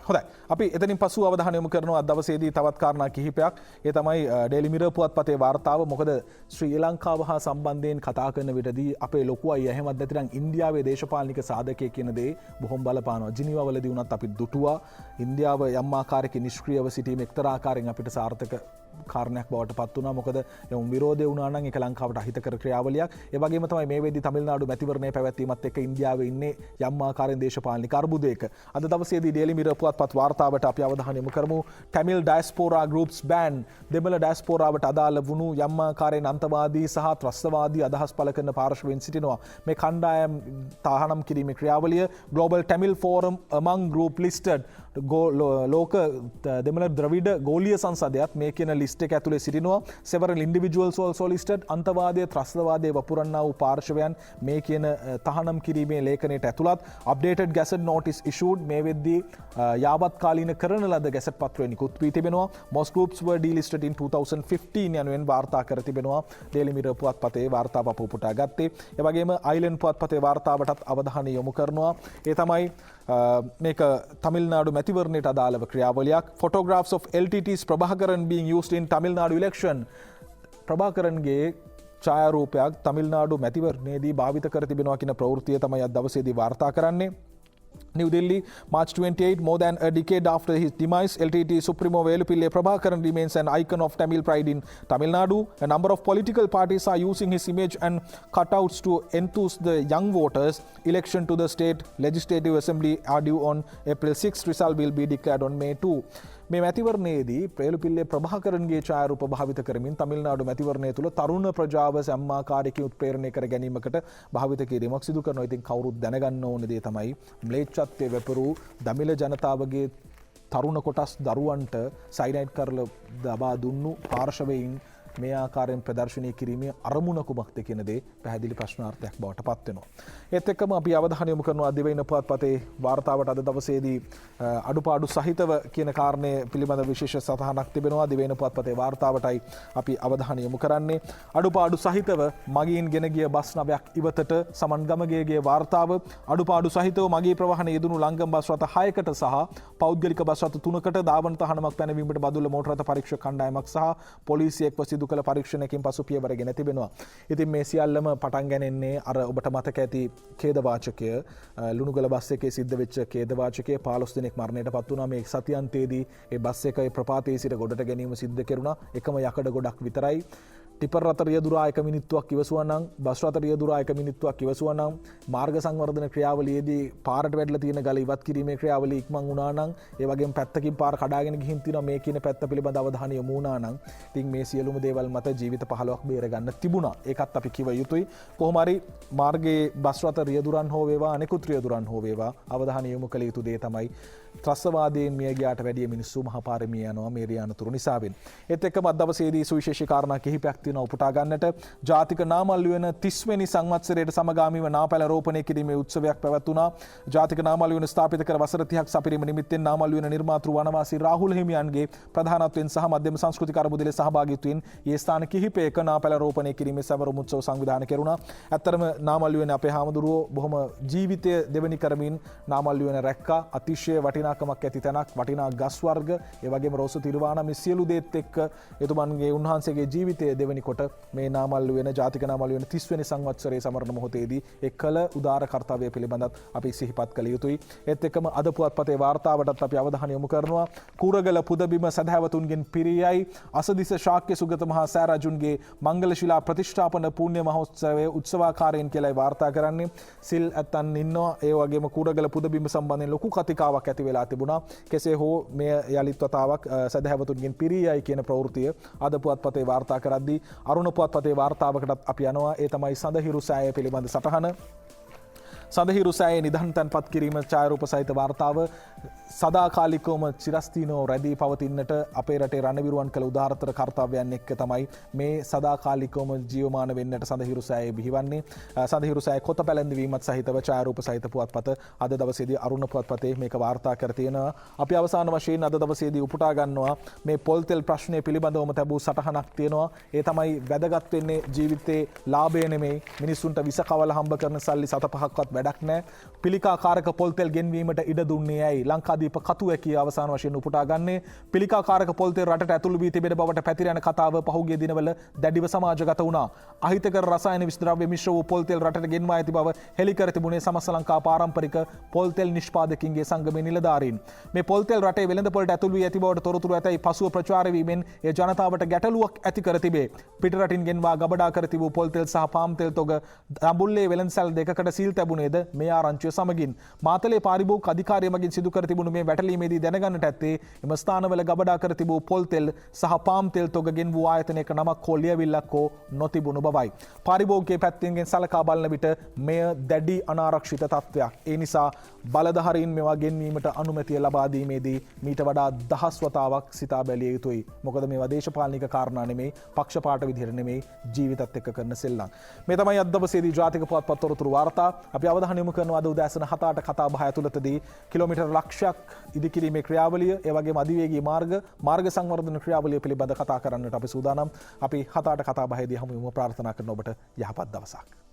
හොඳයි, අපි එතනින් පසු අවධානය යොමු කරනවා අද දවසේදී තවත් කාරණා කිහිපයක්. ඒ තමයි Daily Mirror පුවත්පතේ වාර්තාව. මොකද ශ්‍රී ලංකාව හා සම්බන්ධයෙන් කතා කරන විටදී අපේ ලොකු අය එහෙමත් නැතිනම් ඉන්දියාවේ දේශපාලනික සාධකයේ කියන දේ බොහොම බලපානවා. ජිනීවා වලදී වුණත් අපි දුටුවා ඉන්දියාව යම් ආකාරයකින් නිෂ්ක්‍රියව සිටීම එක්තරා ආකාරයෙන් අපිට සාර්ථක කාරණයක් බවට පත් වුණා. මොකද යම් විරෝධය වුණා නම් ඒක ලංකාවට අහිතකර ක්‍රියාවලියක්. ඒ වගේම තමයි මේ වෙද්දී තමිල්නාඩු මැතිවරණය පැවැත්වීමත් එක්ක ඉන්දියාවේ ඉන්නේ යම් ආකාරයෙන් දේශපාලනික අර්බුදයක. අද දවසේදී Daily Mirror පුවත්පත් වාර්තාවට අපි අවධානය යොමු කරමු. Tamil diaspora groups ban. දෙමළ ඩයස්පෝරාවට අදාළ වුණු යම් ආකාරයෙන් අන්තවාදී සහ ත්‍රස්තවාදී අදහස් පළ කරන පාර්ශවයන් සිටිනවා. මේ කණ්ඩායම් තහනම් කිරීමේ ක්‍රියාවලිය Global Tamil Forum among group listed ලෝක දෙමළ ද්‍රවිඩ ගෝලීය සංසදයත් මේ කියන ලිස්ට් එක ඇතුලේ සිටිනවා. several individuals also listed. අන්තවාදයේ ත්‍රස්තවාදයේ වපුරන්නා වූ පාර්ශවයන් මේ කියන තහනම් කිරීමේ ලේඛනයට ඇතුළත්. updated gazette notice issued. මේ වෙද්දී යාවත්කාලීන කරන ලද ගැසට් පත්‍රය නිකුත් වී තිබෙනවා. Most groups were delisted in 2015 යනුවෙන් වාර්තා කර තිබෙනවා. Daily Mirror පුවත්පතේ වාර්තාව අප උපුටා ගත්තේ. ඒ වගේම Island පුවත්පතේ වාර්තාවටත් අවධානය යොමු කරනවා. ඒ තමයි මේක තමිල්නාඩු මැතිවරණයට අදාළව ක්‍රියාවලියක්. Photographs of LTT's Prabhakaran being used in Tamil Nadu election. ප්‍රභාකරන්ගේ ඡායාරූපයක් Tamil Nadu මැතිවරණයේදී භාවිත කර තිබෙනවා කියන ප්‍රවෘත්තිය තමයි අද දවසේදී වාර්තා කරන්නේ. New Delhi, March 28, more than a decade after his demise, LTT Supremo Velupille Prabhakaran remains an icon of Tamil pride in Tamil Nadu. A number of political parties are using his image and cutouts to enthuse the young voters. Election to the state legislative assembly are due on April 6. Result will be declared on May 2. මේ මැතිවරණයේදී ප්‍රේලුපිල්ලේ ප්‍රභාකරන්ගේ ඡායාරූප භාවිත කරමින් තමිල්නාඩු මැතිවරණය තුළ තරුණ ප්‍රජාව සම්මාකාරකී උත්ප්‍රේරණය කර ගැනීමකට භාවිත කිරීමක් සිදු කරනවා. ඉතින් කවුරුත් දැනගන්න ඕන දේ තමයි ම්ලේච්ඡත්වයේ වැපරු දමිළ ජනතාවගේ තරුණ කොටස් දරුවන්ට සයිනයිඩ් කරලා දබා දුන්නු පාර්ශවයන් මේ ආකාරයෙන් ප්‍රදර්ශනය කිරීමේ අරමුණ කුමක්ද කියන දේ පැහැදිලි ප්‍රශ්නාර්ථයක් බවට පත් වෙනවා. ඒත් එක්කම අපි අවධානය යොමු කරනවා දිවයින පුවත්පතේ වාර්තාවට අද දවසේදී අඩුපාඩු සහිතව කියන කාරණය පිළිබඳ විශේෂ සටහනක් තිබෙනවා. දිවයින පුවත්පතේ වාර්තාවටයි අපි අවධානය යොමු කරන්නේ. අඩුපාඩු සහිතව මගීන් ගෙන ගිය බස් නවයක් ඉවතට සමන් ගමගේගේ වාර්තාව. අඩුපාඩු සහිතව මගී ප්‍රවාහනයේ යෙදුණු ලංගම් බස් රථ 6කට සහ පෞද්ගලික බස් රථ 3කට ධාවන තහනමක් පැනවීමට බදුල්ල මෝටර රථ පරීක්ෂක කණ්ඩායමක් සහ පොලිසියෙක් සිදු කළ පරීක්ෂණයකින් පසු පියවර ගෙන තිබෙනවා. ඉතින් මේ සියල්ලම පටන් ගන්නේ අර ඔබට මතක ඇති ඛේදවාචකය ලුණුගල බස් එකේ සිද්ධ වෙච්ච ඛේදවාචකයේ 15 දෙනෙක් මරණයට පත් වුණා. මේ සතියන්තයේදී ඒ බස් එක ප්‍රපාතයේ සිට ගොඩට ගැනීම සිද්ධ කෙරුණා. එකම යකඩ ගොඩක් විතරයි. ටිපර් රථ රියදුරා 1 මිනිත්තුවක් ඉවසුවා නම් බස් රථ රියදුරා 1 මිනිත්තුවක් ඉවසුවා නම් මාර්ග සංවර්ධන ක්‍රියාවලියේදී පාරට වැටලා තියෙන ගල ඉවත් කිරීමේ ක්‍රියාවලිය ඉක්මන් වුණා නම් ඒ වගේම පැත්තකින් පාර කඩාගෙන ගිහින් තියෙනවා මේ කියන පැත්ත පිළිබඳ අවධානය යොමු වුණා නම් ඉතින් මේ සියලුම දේවල් මත ජීවිත 15ක් බේර ගන්න තිබුණා. ඒකත් අපි කිව යුතුයි. කොහොම හරි මාර්ගයේ බස් රථ රියදුරන් හෝ වේවා අනෙකුත් රියදුරන් හෝ වේවා අවධානය යොමු කළ යුතු දේ තමයි ත්‍රස්තවාදයෙන් මිය ගියාට වැඩිය මිනිස්සු මහපාරේ මිය යනවා මේ රියානතුරු නිසාවෙන්. ඒත් එක්කම අද දවසේදී සුවිශේෂී කාරණා කිහිපයක් තියෙනවා උපුටා ගන්නට. ජාතික නාමල් වෙන 30 වෙනි සංවත්සරයට සමගාමීව නාපැල රෝපණය කිරීමේ උත්සවයක් පැවැත්වුණා. ජාතික නාමල් වෙන ස්ථාපිත කර වසර 30ක් සපිරීම නිමිත්තෙන් නාමල් වෙන නිර්මාතෘ වනවාසී රාහුල හිමියන්ගේ ප්‍රධානත්වයෙන් සහ මධ්‍යම සංස්කෘතික අරමුදලේ සහභාගීත්වයෙන් ඒ ස්ථාන කිහිපයක නාපැල රෝපණය කිරීමේ සැවරුම් උත්සව සංවිධානය කෙරුණා. ඇත්තටම නාමල් වෙන අපේ හාමුදුරුවෝ බොහොම ජීවිතය දෙවනි කරමින් නාමල් වෙන රැක්කා. අතිශය වටිනාකමක් ඇති තැනක්, වටිනා ගස් වර්ග, ඒ වගේම රෝස තිරුවානා මේ සියලු දේත් එක්ක එතුමන්ගේ උන්වහන්සේගේ ජීවිතය දෙවනි කොට මේ නාමල් වෙන ජාතික නාමල් වෙන 30 වෙනි සංවත්සරයේ සමරන මොහොතේදී ඒ කළ උදාර කර්තව්‍ය පිළිබඳව අපි සිහිපත් කළ යුතුයි. ඒත් එක්කම අද පුවත්පතේ වාර්තාවටත් අපි අවධානය යොමු කරනවා. කුරගල පුදබිම සදහැවතුන්ගෙන් පිරියයි අසදිස ශාක්‍ය සුගත මහා සෑරජුන්ගේ මංගල ශිලා ප්‍රතිෂ්ඨාපන පුණ්‍ය මහෝත්සවයේ උත්සවාකාරයෙන් කියලායි වාර්තා කරන්නේ. සිල් ඇත්තන් ඉන්නවා. ඒ වගේම කුරගල පුදබිම සම්බන්ධයෙන් ලොකු කතිකාවක් ඇති වෙලා තිබුණා. කෙසේ හෝ මෙය යලිත් වතාවක් සදහැවතුන්ගෙන් පිරියයි කියන ප්‍රවෘත්තිය අද පුවත්පතේ වාර්තා කරද්දී අරුණ පුවත්පතේ වාර්තාවකටත් අපි යනවා. ඒ තමයි සඳහිරු සෑය පිළිබඳ සටහන. සඳහිරු සෑයේ නිදහන් තැන්පත් කිරීම ඡායාරූප සහිත වාර්තාව සදාකාලිකවම චිරස්ථීනව රැඳී පවතින්නට අපේ රටේ රණවිරුවන් කළ උදාාරතර කර්තව්‍යයන් එක්ක තමයි මේ සදාකාලිකවම ජීවමාන වෙන්නට සඳහිරු සෑයේ බිහිවන්නේ. සඳහිරු සෑය කොත පැලැන්වීමත් සහිතව ඡායාරූප සහිත පුවත්පත අද දවසේදී අරුණ පුවත්පතේ මේක වාර්තා කර තියෙනවා. අපි අවසාන වශයෙන් අද දවසේදී උපුටා ගන්නවා මේ පොල්තෙල් ප්‍රශ්නය පිළිබඳවම තැබූ සටහනක් තියෙනවා. ඒ තමයි වැදගත් වෙන්නේ ජීවිතේ ලාභය නෙමෙයි, මිනිසුන්ට විස කවල හම්බ කරන සල්ලි 7-5ක්වත් වැඩක් නැහැ. පිළිකාකාරක පොල්තෙල් ගෙන්වීමට ඉඩ දුන්නේ ඇයි? ලංකාදීප කතුවැකිය අවසාන වශයෙන් උපුටා ගන්නේ. පිළිකාකාරක පොල්තෙල් රටට ඇතුළු වී තිබෙන බවට පැතිර යන කතාව පහුගිය දිනවල දැඩිව සමාජගත වුණා. අහිතකර රසායන විෂද්‍රව්‍ය මිශ්‍ර වූ පොල්තෙල් රටට ගෙන්වා ඇති බව හෙළි කර තිබුණේ සමස්ත ලංකා පාරම්පරික පොල්තෙල් නිෂ්පාදකින්ගේ සංගමේ නිලධාරීන්. මේ පොල්තෙල් රටේ වෙළඳපොළට ඇතුළු වී ඇති බවට තොරතුරු ඇතැයි පසුව ප්‍රචාර වීමෙන් ඒ ජනතාවට ගැටලුවක් ඇති කර තිබේ. පිටරටින් ගෙන්වා ගබඩා කර තිබූ පොල්තෙල් සහ පාම් තෙල් තොග දඹුල්ලේ වෙළඳසැල් දෙකකට සීල් තැබුණේද මේ ආරංචිය සමගින්. මාතලේ පාරිභෝගික අධිකාරිය මගින් සිදු කර තිබුණු මේ වැටලීමේදී දැනගන්නට ඇත්තේ එම ස්ථානවල ගබඩා කර තිබූ පොල් තෙල් සහ පාම් තෙල් තොග ගෙන්වූ ආයතනයක නමක් හෝ ලියවිල්ලක් හෝ නොතිබුණු බවයි. පාරිභෝගිකයේ පැත්තෙන් සලකා බලන විට මෙය දැඩි අනාරක්ෂිත තත්ත්වයක්. ඒ නිසා බලධාරීන් මේවා ගෙන්වීමට අනුමැතිය ලබා දීමේදී මීට වඩා දහස් වතාවක් සිතා බැලිය යුතුයි. මොකද මේවා දේශපාලනික කාරණා නෙමෙයි, පක්ෂපාත විදිහට නෙමෙයි, ජීවිතත් එක්ක කරන සෙල්ලම්. මේ තමයි අද දවසේදී ජාතික පුවත්පත් තොරතුරු වාර්තා. අපි අවධානය යොමු කරනවා අද උදෑසන 7ට කතා බහ ඇතුළතදී කිලෝමීටර් ලක්ෂයක් ඉදිකිරීමේ ක්‍රියාවලිය ඒ වගේම අධිවේගී මාර්ග සංවර්ධන ක්‍රියාවලිය පිළිබඳ කතා කරන්නට අපි සූදානම්. අපි 7ට කතා බහේදී හමු වෙමු. ප්‍රාර්ථනා කරන ඔබට යහපත් දවසක්.